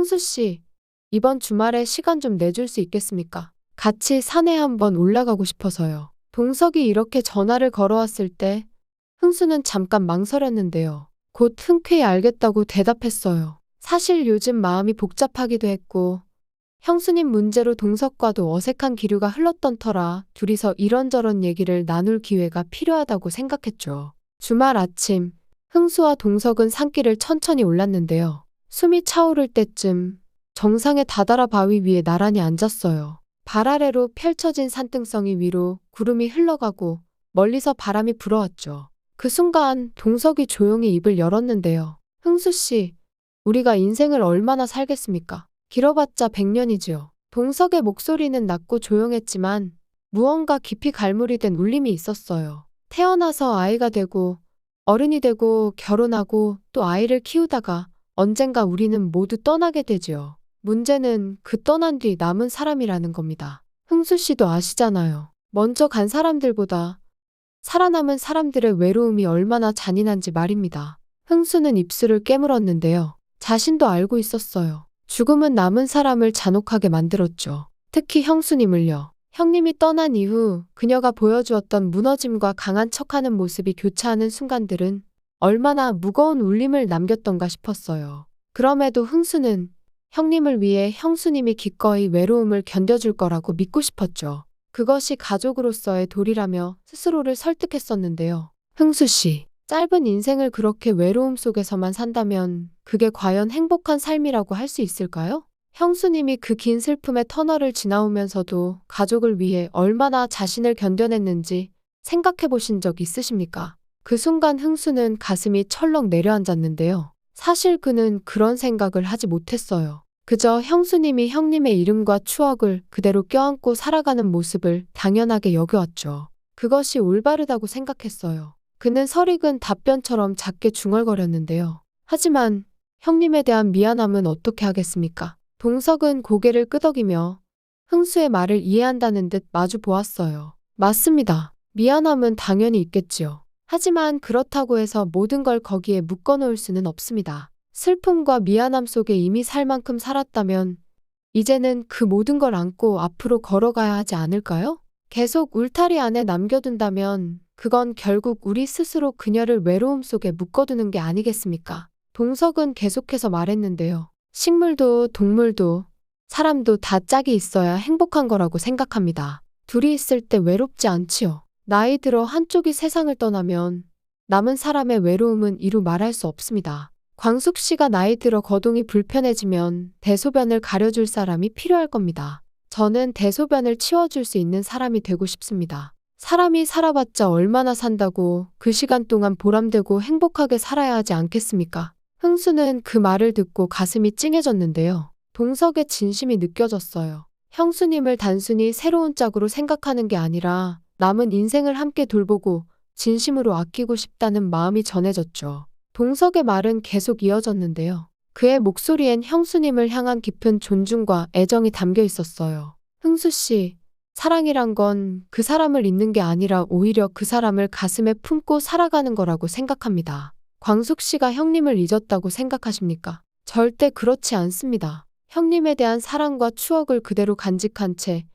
흥수 씨, 이번 주말에 시간 좀 내줄 수 있겠습니까? 같이 산에 한번 올라가고 싶어서요. 동석이 이렇게 전화를 걸어왔을 때 흥수는 잠깐 망설였는데요. 곧 흔쾌히 알겠다고 대답했어요. 사실 요즘 마음이 복잡하기도 했고 형수님 문제로 동석과도 어색한 기류가 흘렀던 터라 둘이서 이런저런 얘기를 나눌 기회가 필요하다고 생각했죠. 주말 아침, 흥수와 동석은 산길을 천천히 올랐는데요. 숨이 차오를 때쯤 정상의 다다라 바위 위에 나란히 앉았어요. 발 아래로 펼쳐진 산등성이 위로 구름이 흘러가고 멀리서 바람이 불어왔죠. 그 순간 동석이 조용히 입을 열었는데요. 흥수 씨, 우리가 인생을 얼마나 살겠습니까? 길어봤자 100년이지요. 동석의 목소리는 낮고 조용했지만 무언가 깊이 갈무리된 울림이 있었어요. 태어나서 아이가 되고 어른이 되고 결혼하고 또 아이를 키우다가 언젠가 우리는 모두 떠나게 되지요. 문제는 그 떠난 뒤 남은 사람이라는 겁니다. 흥수 씨도 아시잖아요. 먼저 간 사람들보다 살아남은 사람들의 외로움이 얼마나 잔인한지 말입니다. 흥수는 입술을 깨물었는데요. 자신도 알고 있었어요. 죽음은 남은 사람을 잔혹하게 만들었죠. 특히 형수님을요. 형님이 떠난 이후 그녀가 보여주었던 무너짐과 강한 척하는 모습이 교차하는 순간들은 얼마나 무거운 울림을 남겼던가 싶었어요. 그럼에도 흥수는 형님을 위해 형수님이 기꺼이 외로움을 견뎌줄 거라고 믿고 싶었죠. 그것이 가족으로서의 도리라며 스스로를 설득했었는데요. 흥수 씨, 짧은 인생을 그렇게 외로움 속에서만 산다면 그게 과연 행복한 삶이라고 할 수 있을까요? 형수님이 그 긴 슬픔의 터널을 지나오면서도 가족을 위해 얼마나 자신을 견뎌냈는지 생각해 보신 적 있으십니까? 그 순간 흥수는 가슴이 철렁 내려앉았는데요. 사실 그는 그런 생각을 하지 못했어요. 그저 형수님이 형님의 이름과 추억을 그대로 껴안고 살아가는 모습을 당연하게 여겨왔죠. 그것이 올바르다고 생각했어요. 그는 설익은 답변처럼 작게 중얼거렸는데요. 하지만 형님에 대한 미안함은 어떻게 하겠습니까? 동석은 고개를 끄덕이며 흥수의 말을 이해한다는 듯 마주 보았어요. 맞습니다. 미안함은 당연히 있겠지요. 하지만 그렇다고 해서 모든 걸 거기에 묶어놓을 수는 없습니다. 슬픔과 미안함 속에 이미 살 만큼 살았다면 이제는 그 모든 걸 안고 앞으로 걸어가야 하지 않을까요? 계속 울타리 안에 남겨둔다면 그건 결국 우리 스스로 그녀를 외로움 속에 묶어두는 게 아니겠습니까? 동석은 계속해서 말했는데요. 식물도 동물도 사람도 다 짝이 있어야 행복한 거라고 생각합니다. 둘이 있을 때 외롭지 않지요. 나이 들어 한쪽이 세상을 떠나면 남은 사람의 외로움은 이루 말할 수 없습니다. 광숙 씨가 나이 들어 거동이 불편해지면 대소변을 가려줄 사람이 필요할 겁니다. 저는 대소변을 치워줄 수 있는 사람이 되고 싶습니다. 사람이 살아봤자 얼마나 산다고 그 시간 동안 보람되고 행복하게 살아야 하지 않겠습니까? 흥수는 그 말을 듣고 가슴이 찡해졌는데요. 동석의 진심이 느껴졌어요. 형수님을 단순히 새로운 짝으로 생각하는 게 아니라 남은 인생을 함께 돌보고 진심으로 아끼고 싶다는 마음이 전해졌죠. 동석의 말은 계속 이어졌는데요. 그의 목소리엔 형수님을 향한 깊은 존중과 애정이 담겨 있었어요. 흥수 씨, 사랑이란 건 그 사람을 잊는 게 아니라 오히려 그 사람을 가슴에 품고 살아가는 거라고 생각합니다. 광숙 씨가 형님을 잊었다고 생각하십니까? 절대 그렇지 않습니다. 형님에 대한 사랑과 추억을 그대로 간직한 채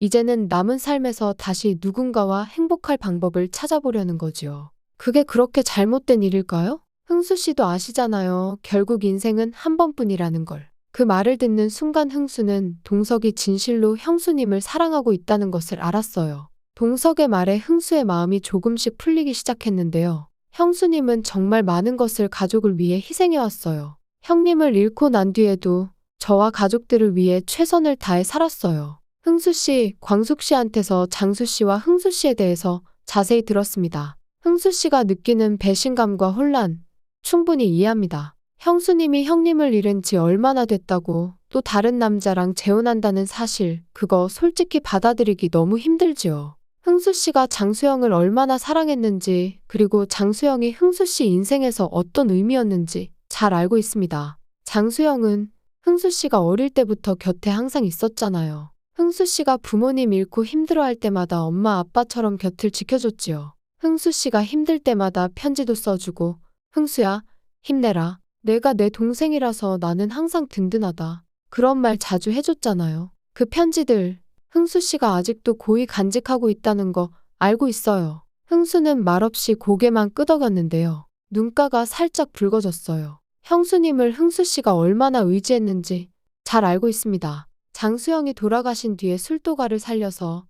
이제는 남은 삶에서 다시 누군가와 행복할 방법을 찾아보려는 거지요. 그게 그렇게 잘못된 일일까요? 흥수 씨도 아시잖아요. 결국 인생은 한 번뿐이라는 걸. 그 말을 듣는 순간 흥수는 동석이 진실로 형수님을 사랑하고 있다는 것을 알았어요. 동석의 말에 흥수의 마음이 조금씩 풀리기 시작했는데요. 형수님은 정말 많은 것을 가족을 위해 희생해왔어요. 형님을 잃고 난 뒤에도 저와 가족들을 위해 최선을 다해 살았어요. 흥수 씨, 광숙 씨한테서 장수 씨와 흥수 씨에 대해서 자세히 들었습니다. 흥수 씨가 느끼는 배신감과 혼란, 충분히 이해합니다. 형수님이 형님을 잃은 지 얼마나 됐다고 또 다른 남자랑 재혼한다는 사실, 그거 솔직히 받아들이기 너무 힘들지요. 흥수 씨가 장수영을 얼마나 사랑했는지, 그리고 장수영이 흥수 씨 인생에서 어떤 의미였는지 잘 알고 있습니다. 장수영은 흥수 씨가 어릴 때부터 곁에 항상 있었잖아요. 흥수 씨가 부모님 잃고 힘들어할 때마다 엄마 아빠처럼 곁을 지켜줬지요. 흥수 씨가 힘들 때마다 편지도 써주고 흥수야, 힘내라. 내가 내 동생이라서 나는 항상 든든하다. 그런 말 자주 해줬잖아요. 그 편지들 흥수 씨가 아직도 고이 간직하고 있다는 거 알고 있어요. 흥수는 말없이 고개만 끄덕였는데요. 눈가가 살짝 붉어졌어요. 형수님을 흥수 씨가 얼마나 의지했는지 잘 알고 있습니다. 장수영이 돌아가신 뒤에 술도가를 살려서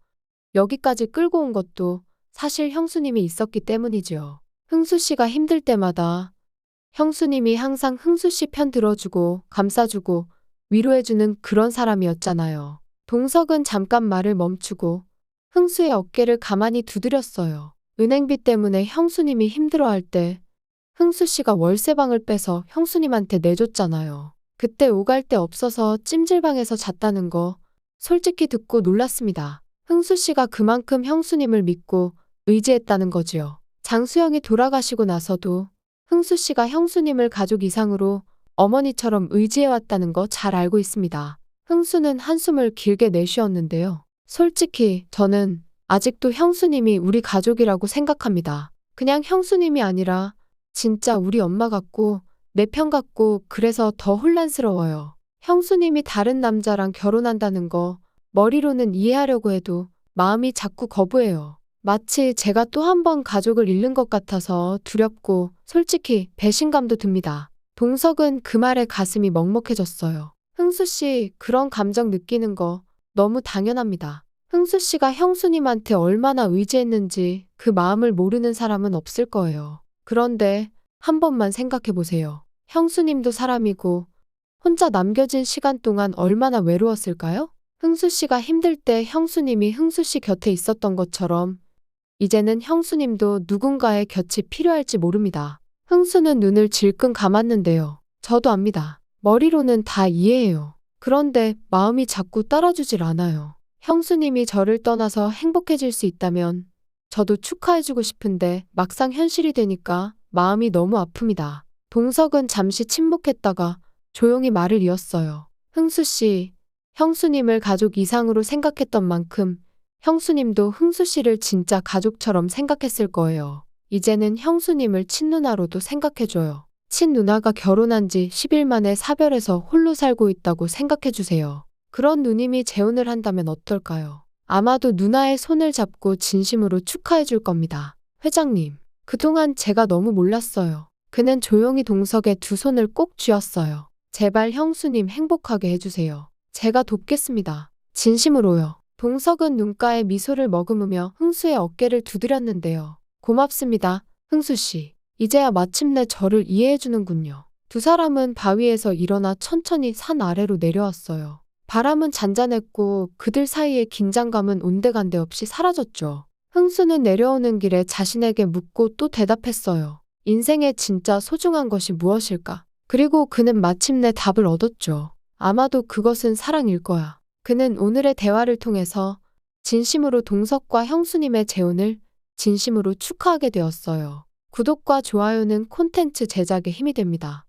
여기까지 끌고 온 것도 사실 형수님이 있었기 때문이지요. 흥수 씨가 힘들 때마다 형수님이 항상 흥수 씨 편 들어주고 감싸주고 위로해주는 그런 사람이었잖아요. 동석은 잠깐 말을 멈추고 흥수의 어깨를 가만히 두드렸어요. 은행비 때문에 형수님이 힘들어할 때 흥수 씨가 월세방을 빼서 형수님한테 내줬잖아요. 그때 오갈 데 없어서 찜질방에서 잤다는 거 솔직히 듣고 놀랐습니다. 흥수 씨가 그만큼 형수님을 믿고 의지했다는 거지요. 장수영이 돌아가시고 나서도 흥수 씨가 형수님을 가족 이상으로 어머니처럼 의지해왔다는 거 잘 알고 있습니다. 흥수는 한숨을 길게 내쉬었는데요. 솔직히 저는 아직도 형수님이 우리 가족이라고 생각합니다. 그냥 형수님이 아니라 진짜 우리 엄마 같고 내 편 같고 그래서 더 혼란스러워요. 형수님이 다른 남자랑 결혼한다는 거 머리로는 이해하려고 해도 마음이 자꾸 거부해요. 마치 제가 또 한 번 가족을 잃는 것 같아서 두렵고 솔직히 배신감도 듭니다. 동석은 그 말에 가슴이 먹먹해졌어요. 흥수 씨 그런 감정 느끼는 거 너무 당연합니다. 흥수 씨가 형수님한테 얼마나 의지했는지 그 마음을 모르는 사람은 없을 거예요. 그런데 한 번만 생각해 보세요. 형수님도 사람이고 혼자 남겨진 시간 동안 얼마나 외로웠을까요? 흥수 씨가 힘들 때 형수님이 흥수 씨 곁에 있었던 것처럼 이제는 형수님도 누군가의 곁이 필요할지 모릅니다. 흥수는 눈을 질끈 감았는데요. 저도 압니다. 머리로는 다 이해해요. 그런데 마음이 자꾸 따라주질 않아요. 형수님이 저를 떠나서 행복해질 수 있다면 저도 축하해주고 싶은데 막상 현실이 되니까 마음이 너무 아픕니다. 동석은 잠시 침묵했다가 조용히 말을 이었어요. 흥수 씨, 형수님을 가족 이상으로 생각했던 만큼 형수님도 흥수 씨를 진짜 가족처럼 생각했을 거예요. 이제는 형수님을 친누나로도 생각해줘요. 친누나가 결혼한 지 10일 만에 사별해서 홀로 살고 있다고 생각해주세요. 그런 누님이 재혼을 한다면 어떨까요? 아마도 누나의 손을 잡고 진심으로 축하해줄 겁니다. 회장님, 그동안 제가 너무 몰랐어요. 그는 조용히 동석의 두 손을 꼭 쥐었어요. 제발 형수님 행복하게 해주세요. 제가 돕겠습니다. 진심으로요. 동석은 눈가에 미소를 머금으며 흥수의 어깨를 두드렸는데요. 고맙습니다, 흥수 씨. 이제야 마침내 저를 이해해주는군요. 두 사람은 바위에서 일어나 천천히 산 아래로 내려왔어요. 바람은 잔잔했고 그들 사이의 긴장감은 온데간데 없이 사라졌죠. 흥수는 내려오는 길에 자신에게 묻고 또 대답했어요. 인생에 진짜 소중한 것이 무엇일까? 그리고 그는 마침내 답을 얻었죠. 아마도 그것은 사랑일 거야. 그는 오늘의 대화를 통해서 진심으로 동석과 형수님의 재혼을 진심으로 축하하게 되었어요. 구독과 좋아요는 콘텐츠 제작에 힘이 됩니다.